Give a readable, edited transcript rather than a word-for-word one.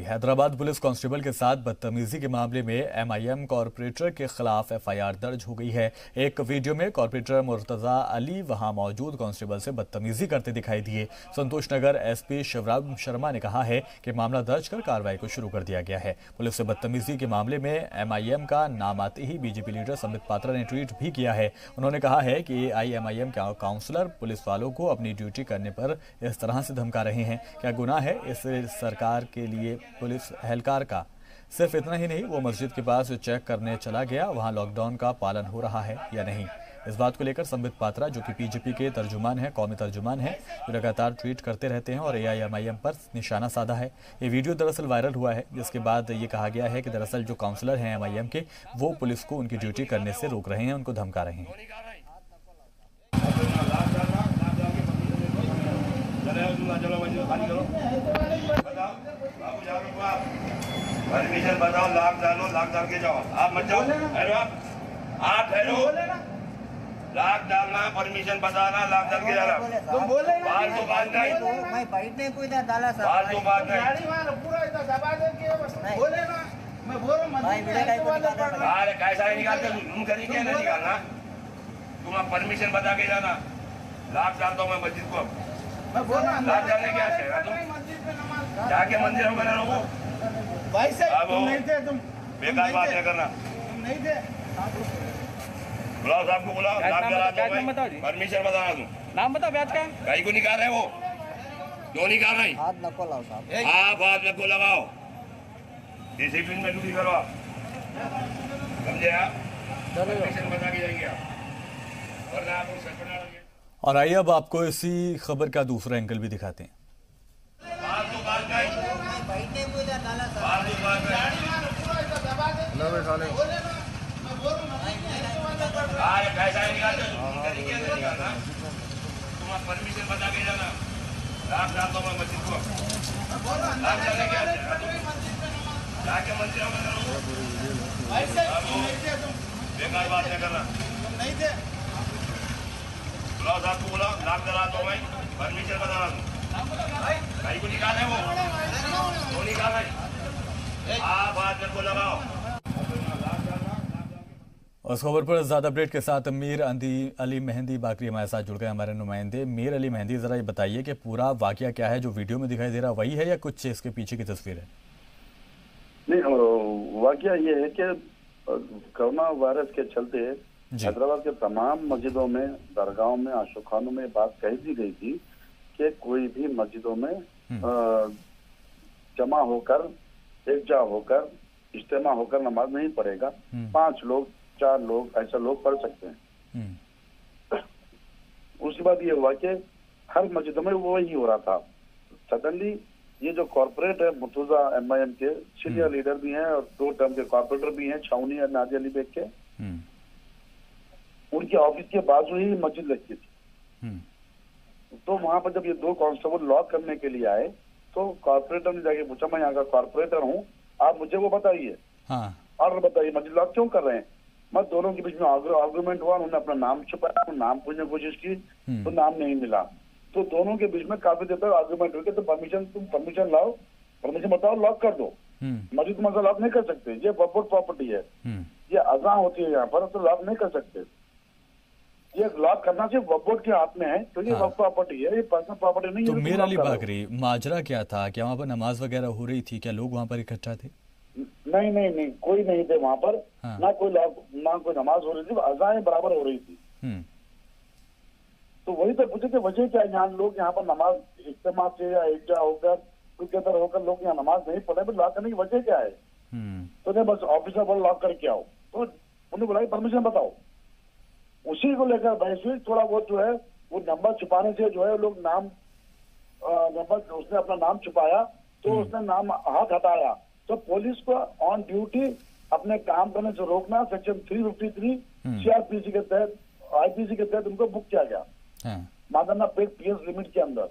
Hyderabad police constable के साथ बदतमीजी के मामले में एमआईएम कॉरपोरेटर के खिलाफ एफआईआर दर्ज हो गई है। एक वीडियो में कॉरपोरेटर मुर्तजा अली वहां मौजूद कांस्टेबल से बदतमीजी करते दिखाई दिए। संतोष नगर एसपी शिवराज शर्मा ने कहा है कि मामला दर्ज कर कार्रवाई को शुरू कर दिया गया है। पुलिस से बदतमीजी के मामले में एमआईएम का नाम आते ही बीजेपी लीडर संबित पात्रा ने ट्वीट भी किया है। उन्होंने कहा है कि एआईएमआईएम के काउंसलर पुलिस वालों को अपनी ड्यूटी करने पर इस तरह से धमका रहे हैं। क्या गुनाह है इस सरकार के लिए पुलिस एहलकार का? सिर्फ इतना ही नहीं, वो मस्जिद के पास चेक करने चला गया, वहां लॉकडाउन का पालन हो रहा है या नहीं। इस बात को लेकर संबित पात्रा, जो कि बीजेपी के तर्जुमान हैं, कौमी तर्जुमान हैं, जो लगातार ट्वीट करते रहते हैं और एआईएमआईएम पर निशाना साधा है। ये वीडियो दरअसल वायरल हुआ है, जिसके बाद ये कहा गया है कि दरअसल जो काउंसलर हैं एमआईएम के, वो पुलिस को उनकी ड्यूटी करने से रोक रहे हैं, उनको धमका रहे हैं। परमिशन बताओ, लाख डालो, लाख डाल के जाओ। आप मत जाओ, ठहरो, आप ठहरो। लाख डालना, परमिशन बताना, लाख डाल के जाना। तुम बोले ना, फालतू बात नहीं, मैं बैठने कोई डाला सर, फालतू बात नहीं। पूरा इतना दबा दे के बस बोले ना, मैं बोल रहा हूं अरे कैसा ही निकालते, तुम करी क्या नहीं निकालना। तुम अब परमिशन बता के जाना। लाख डालता हूँ मैं मस्जिद को। मैं बोल रहा हूं लाख डालने क्या चाहिए तुम? जाके मंदिर में बना रहो भाई से, तुम नहीं थे, तुम बेकार बात नहीं करना। तुम नहीं थे। बुलाओ साहब को, बुलाओ। लाख डाला तो परमिशन बताना। तुम नाम बताओ ब्याज का। कहीं को निकाल रहे हो? क्यों निकाल रहे? हाथ नको लाओ साहब। आप हाथ नको लगाओ, डिसिप्लिन में ड्यूटी करो आप, समझे आप? परमिशन बता के जाएंगे आप, वरना आपको सटना लगे। और आइए अब आपको इसी खबर का दूसरा एंगल भी दिखाते हैं। फालतू बात नहीं, बैठने कोई डाला सर, फालतू बात नहीं। अरे कैसा ही निकालते, तुम करी क्या नहीं निकालना। तुम अब परमिशन बता के जाना। लाख डालता हूँ मैं मस्जिद को। लाख डालने क्या चाहिए तुम? जाके मंदिर में रहो, बेकार बात नहीं करना। तुम नहीं थे। बुलाओ साहब को, बुलाओ। लाख डलाता हूँ मैं, परमिशन बताना। तुम कहीं को निकाल रहे हो? क्यों निकाल रहे? आप हाथ में को लगाओ। उस खबर पर ज्यादा अपडेट के साथ मीर अली मेहंदी बाकरी हमारे साथ जुड़ गए, हमारे नुमाइंदे। मीर अली मेहंदी, जरा ये बताइए कि पूरा वाकया क्या है, जो वीडियो में दिखाई दे रहा वही है या कुछ इसके पीछे की तस्वीर है? नहीं, वाकया ये है कि कोरोना वायरस के चलते हैदराबाद के तमाम मस्जिदों में, दरगाहों में, आशुखानों में बात कह दी गई थी कि कोई भी मस्जिदों में जमा होकर, एकजा होकर, इज्तिमा होकर नमाज नहीं पढ़ेगा। 5 लोग, 4 लोग, ऐसा लोग पढ़ सकते हैं। उसके बाद ये हुआ कि हर मस्जिदों में वो ही हो रहा था। सडनली ये जो कॉर्पोरेट है मुर्तजा एमआईएम के सीनियर लीडर भी हैं और 2 टर्म के कॉर्पोरेटर भी हैं, छावनी और नादिया अली बेग के, उनके ऑफिस के बाजू ही मस्जिद लगती थी। तो वहां पर जब ये 2 कांस्टेबल लॉक करने के लिए आए तो कॉर्पोरेटर ने जाके पूछा, मैं यहाँ का कॉर्पोरेटर हूँ, आप मुझे वो बताइए, ऑर्डर बताइए, मस्जिद लॉक क्यों कर रहे हैं? मैं दोनों के बीच में आर्गुमेंट हुआ, उन्होंने अपना नाम छुपाया, नाम पूछने की कोशिश की तो नाम नहीं मिला। तो दोनों के बीच में काफी देर तक आर्गुमेंट हुई कि तुम परमिशन लाओ, परमिशन बताओ, लॉक कर दो। मस्जिद में लॉक नहीं कर सकते, ये वक्फ प्रॉपर्टी है, ये अज़ां होती है यहाँ पर, तो लॉक नहीं कर सकते। ये लॉक करना सिर्फ वक्फ के हाथ में है, तो ये वक्फ प्रॉपर्टी है, ये पर्सनल प्रॉपर्टी नहीं है। तो मीर अली बाकरी, माजरा क्या था? क्या वहाँ पर नमाज वगैरह हो रही थी? क्या लोग वहाँ पर इकट्ठा थे? नहीं, कोई नहीं थे वहाँ पर। ना कोई नमाज हो रही थी, अज़ाएं बराबर हो रही थी। तो वही तो पूछे कि वजह क्या, यहाँ लोग यहाँ पर नमाज इज्तिमा से या एकजा होकर, टुगेदर होकर लोग यहाँ नमाज नहीं पढ़े, तो लॉक करने की वजह क्या है? तो नहीं, बस ऑफिसर बोला लॉक करके आओ, तो उन्होंने बोला परमिशन बताओ। उसी को लेकर बहस हुई। थोड़ा बहुत जो है वो नंबर छुपाने से जो है लोग उसने अपना नाम छुपाया, तो उसने नाम हाथ हटाया, तो पुलिस को ऑन ड्यूटी अपने काम करने से रोकना, सेक्शन 353 सीआरपीसी के तहत, आईपीसी के तहत उनको बुक किया गया, मादाना पेट पीएस लिमिट के अंदर।